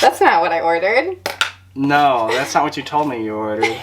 That's not what I ordered. No, that's not what you told me you ordered.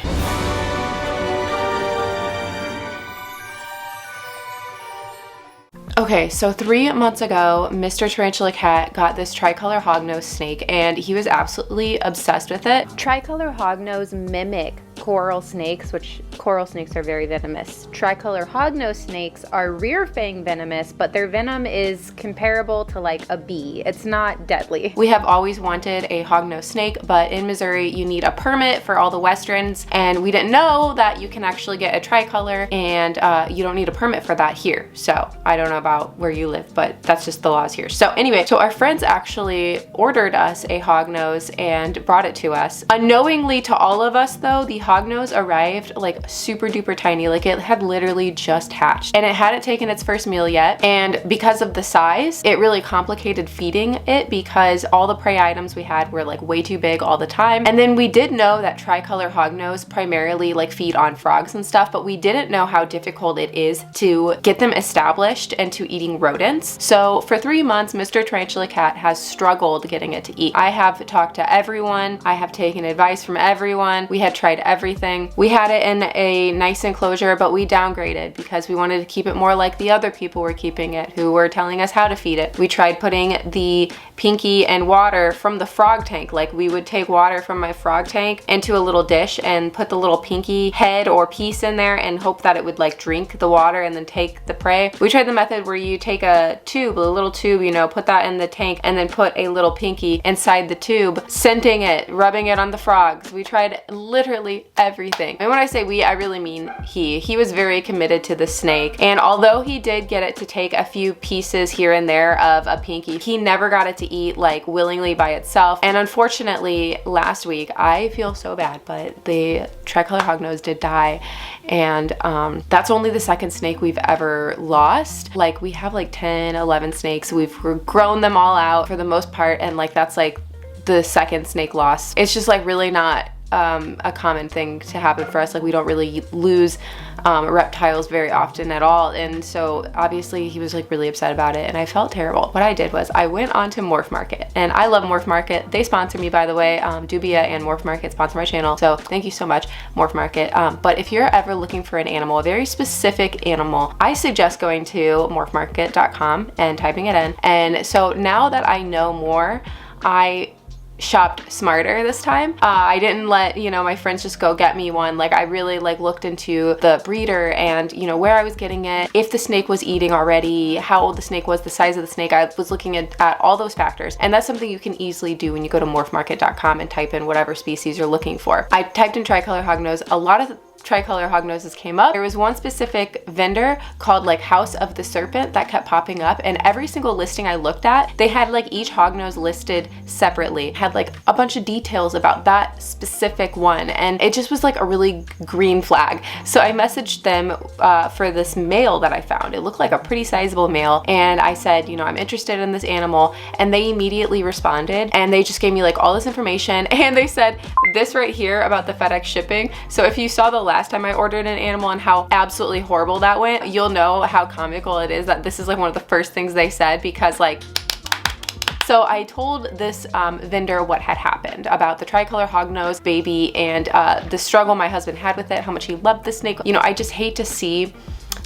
Okay, so 3 months ago, Mr. Tarantula Kat got this Tricolor Hognose snake, and he was absolutely obsessed with it. Tricolor Hognose mimic coral snakes, which coral snakes are very venomous. Tricolor Hognose snakes are rear fang venomous, but their venom is comparable to like a bee. It's not deadly. We have always wanted a hognose snake, but in Missouri, you need a permit for all the westerns, and we didn't know that you can actually get a tricolor, and you don't need a permit for that here. So I don't know about where you live, but that's just the laws here. So anyway, so our friends actually ordered us a hognose and brought it to us. Unknowingly to all of us though, the hognose arrived like super duper tiny, like it had literally just hatched, and it hadn't taken its first meal yet. And because of the size, it really complicated feeding it because all the prey items we had were like way too big all the time. And then we did know that tricolor hognose primarily like feed on frogs and stuff, but we didn't know how difficult it is to get them established and to eating rodents. So for 3 months, Mr. Tarantula Kat has struggled getting it to eat. I have talked to everyone. I have taken advice from everyone. We had tried everything. We had it in a nice enclosure, but we downgraded because we wanted to keep it more like the other people were keeping it, who were telling us how to feed it. We tried putting the pinky and water from the frog tank. Like we would take water from my frog tank into a little dish and put the little pinky head or piece in there and hope that it would like drink the water and then take the prey. We tried the method where you take a tube, a little tube, you know, put that in the tank and then put a little pinky inside the tube, scenting it, rubbing it on the frogs. We tried literally everything. And when I say we, I really mean he. He was very committed to the snake. And although he did get it to take a few pieces here and there of a pinky, he never got it to eat like willingly by itself. And unfortunately, last week, I feel so bad, but the Tricolor Hognose did die. And that's only the second snake we've ever lost. Like we have like 10, 11 snakes. We've grown them all out for the most part. And like, that's like the second snake loss. It's just like really not a common thing to happen for us. Like we don't really lose reptiles very often at all. And so obviously he was like really upset about it and I felt terrible. What I did was I went on to Morph Market, and I love Morph Market. They sponsor me, by the way. Dubia and Morph Market sponsor my channel. So thank you so much, Morph Market. But if you're ever looking for an animal, a very specific animal, I suggest going to morphmarket.com and typing it in. And so now that I know more, I shopped smarter this time. I didn't let, you know, my friends just go get me one. Like I really like looked into the breeder and, you know, where I was getting it, if the snake was eating already, how old the snake was, the size of the snake. I was looking at all those factors. And that's something you can easily do when you go to morphmarket.com and type in whatever species you're looking for. I typed in Tricolor Hognose. A lot of Tricolor Hognoses came up. There was one specific vendor called like House of the Serpent that kept popping up, and every single listing I looked at, they had like each hognose listed separately, had like a bunch of details about that specific one, and it just was like a really green flag. So I messaged them for this male that I found. It looked like a pretty sizable male, and I said, you know, I'm interested in this animal, and they immediately responded, and they just gave me like all this information, and they said this right here about the FedEx shipping. So if you saw the last time I ordered an animal and how absolutely horrible that went, you'll know how comical it is that this is like one of the first things they said, because like, so I told this vendor what had happened about the Tricolor Hognose baby and the struggle my husband had with it, how much he loved the snake. You know, I just hate to see,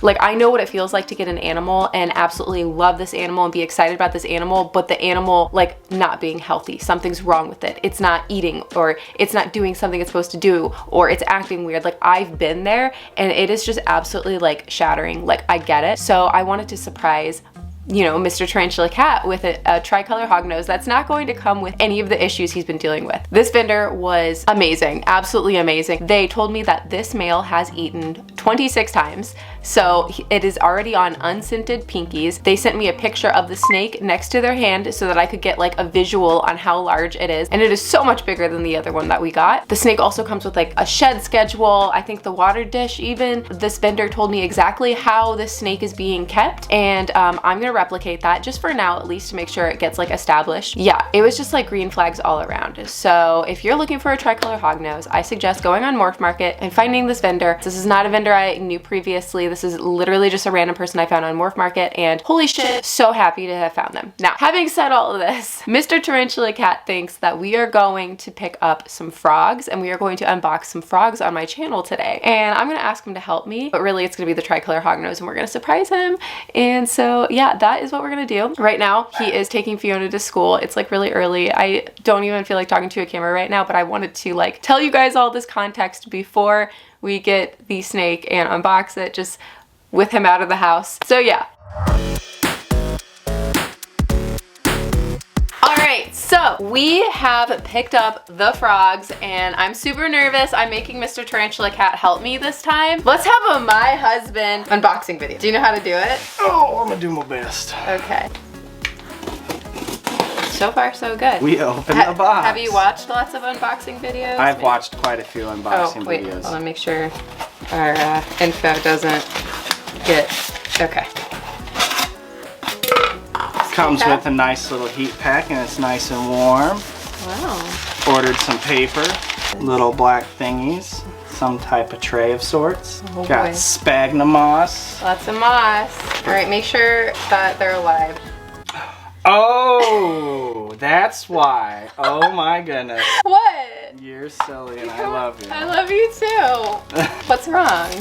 like, I know what it feels like to get an animal and absolutely love this animal and be excited about this animal, but the animal like not being healthy, something's wrong with it. It's not eating, or it's not doing something it's supposed to do, or it's acting weird. Like I've been there and it is just absolutely like shattering. Like I get it. So I wanted to surprise, you know, Mr. Tarantula Kat with a Tricolor Hognose that's not going to come with any of the issues he's been dealing with. This vendor was amazing, absolutely amazing. They told me that this male has eaten 26 times, so it is already on unscented pinkies. They sent me a picture of the snake next to their hand so that I could get like a visual on how large it is, and it is so much bigger than the other one that we got. The snake also comes with like a shed schedule, I think the water dish even. This vendor told me exactly how this snake is being kept, and I'm gonna replicate that just for now, at least, to make sure it gets like established. Yeah, it was just like green flags all around. So if you're looking for a Tricolor Hognose, I suggest going on Morph Market and finding this vendor. This is not a vendor I knew previously. This is literally just a random person I found on Morph Market, and holy shit, so happy to have found them. Now, having said all of this, Mr. Tarantula Kat thinks that we are going to pick up some frogs, and we are going to unbox some frogs on my channel today. And I'm gonna ask him to help me, but really it's gonna be the Tricolor Hognose, and we're gonna surprise him. And so yeah, that is what we're gonna do. Right now, he is taking Fiona to school. It's like really early. I don't even feel like talking to a camera right now, but I wanted to like tell you guys all this context before we get the snake and unbox it, just with him out of the house. So yeah. Alright, so we have picked up the frogs and I'm super nervous. I'm making Mr. Tarantula Kat help me this time. Let's have a my husband unboxing video. Do you know how to do it? Oh, I'm gonna do my best. Okay. So far, so good. We opened the box. Have you watched lots of unboxing videos? I've watched quite a few unboxing wait, videos. Hold on, make sure our info doesn't get, okay. Comes with a nice little heat pack and it's nice and warm. Wow. Ordered some paper, little black thingies, some type of tray of sorts. Oh, got boy. sphagnum moss. Lots of moss. All right, make sure that they're alive. Oh, that's why. Oh my goodness. What? You're silly and I love you. I love you too. What's wrong?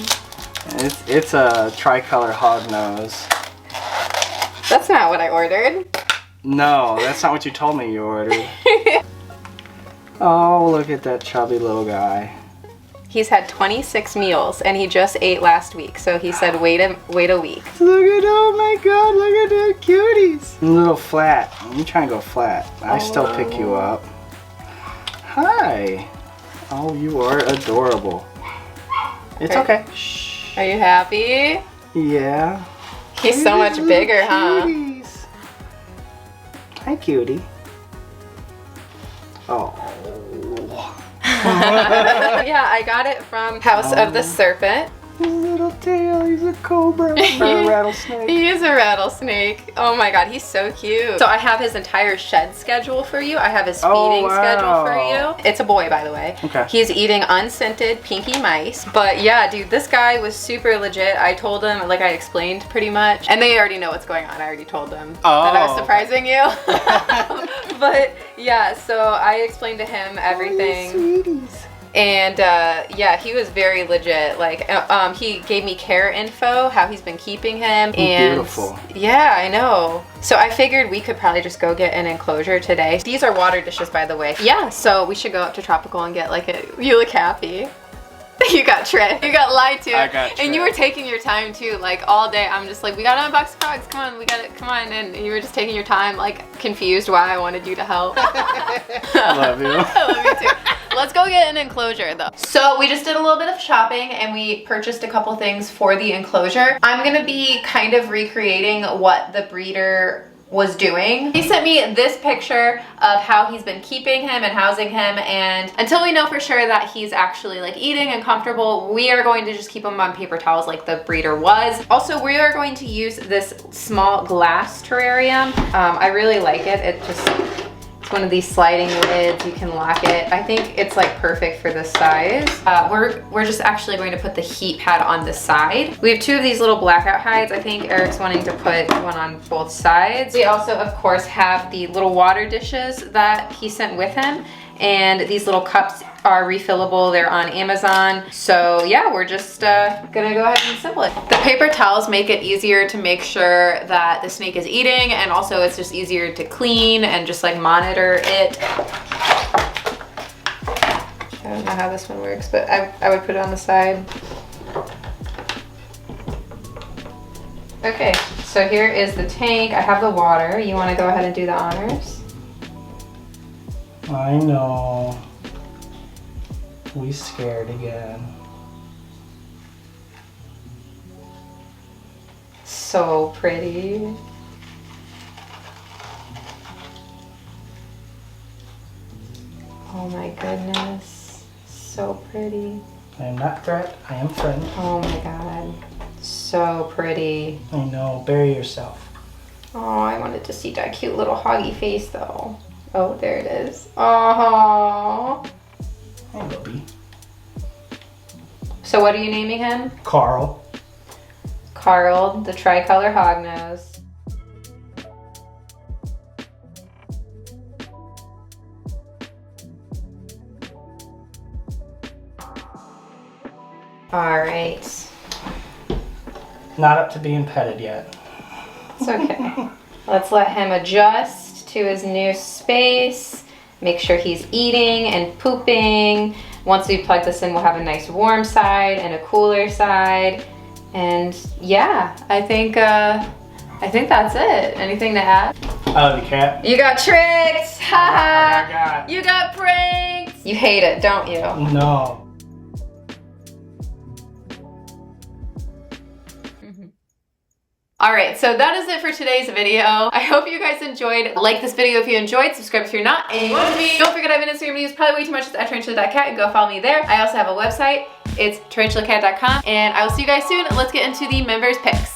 It's a Tricolor Hognose. That's not what I ordered. No, that's not what you told me you ordered. Oh, look at that chubby little guy. He's had 26 meals and he just ate last week. So he said, wait a week. Look at, oh my god, look at the cuties. A little flat. I'm trying to go flat. I still pick you up. Hi. Oh, you are adorable. It's okay. Shh. Are you happy? Yeah. He's so much bigger, huh? Cuties. Hi, cutie. Oh. Yeah, I got it from House of the Serpent. His little tail, he's a cobra or a rattlesnake. He is a rattlesnake. Oh my god, he's so cute. So I have his entire shed schedule for you. I have his feeding schedule for you. It's a boy, by the way. Okay. He's eating unscented pinky mice. But yeah, dude, this guy was super legit. I told him, like I explained pretty much. And they already know what's going on. I already told them that I was surprising you. But yeah, so I explained to him everything. Oh, sweeties. And yeah, he was very legit. Like he gave me care info, how he's been keeping him. And beautiful. Yeah, I know. So I figured we could probably just go get an enclosure today. These are water dishes, by the way. Yeah, so we should go up to Tropical and get like a, you look happy. You got tricked. You got lied to. I got tricked. And you were taking your time too, like all day. I'm just like, we gotta unbox the frogs. Come on, we gotta, come on. And you were just taking your time, like confused why I wanted you to help. I love you. I love you too. Let's go get an enclosure though. So we just did a little bit of shopping and we purchased a couple things for the enclosure. I'm gonna be kind of recreating what the breeder was doing. He sent me this picture of how he's been keeping him and housing him, and until we know for sure that he's actually like eating and comfortable, we are going to just keep him on paper towels like the breeder was. Also, we are going to use this small glass terrarium. I really like it. It's one of these sliding lids. You can lock it. I think it's like perfect for this size. We're just actually going to put the heat pad on the side. We have two of these little blackout hides. I think Eric's wanting to put one on both sides. We also, of course, have the little water dishes that he sent with him. And these little cups are refillable. They're on Amazon. So yeah, we're just gonna go ahead and assemble it. The paper towels make it easier to make sure that the snake is eating, and also it's just easier to clean and just like monitor it. I don't know how this one works, but I would put it on the side. Okay, so here is the tank. I have the water. You wanna go ahead and do the honors? I know. We scared again. So pretty. Oh my goodness. So pretty. I am not threat, I am friend. Oh my god. So pretty. I know, bury yourself. Oh, I wanted to see that cute little hoggy face though. Oh, there it is. Oh. Hey, Bubby. So what are you naming him? Carl. Carl, the Tricolor Hognose. All right. Not up to being petted yet. It's okay. Let's let him adjust to his new space. Make sure he's eating and pooping. Once we plug this in, we'll have a nice warm side and a cooler side. And yeah, I think that's it. Anything to add? Oh, the cat? You got tricked! Ha I got. You got pranked! You hate it, don't you? No. All right, so that is it for today's video. I hope you guys enjoyed. Like this video if you enjoyed, subscribe if you're not, and you want to be. Don't forget I have an Instagram to use probably way too much. It's at Tarantula.Kat, and go follow me there. I also have a website. It's tarantulakat.com, and I will see you guys soon. Let's get into the members picks.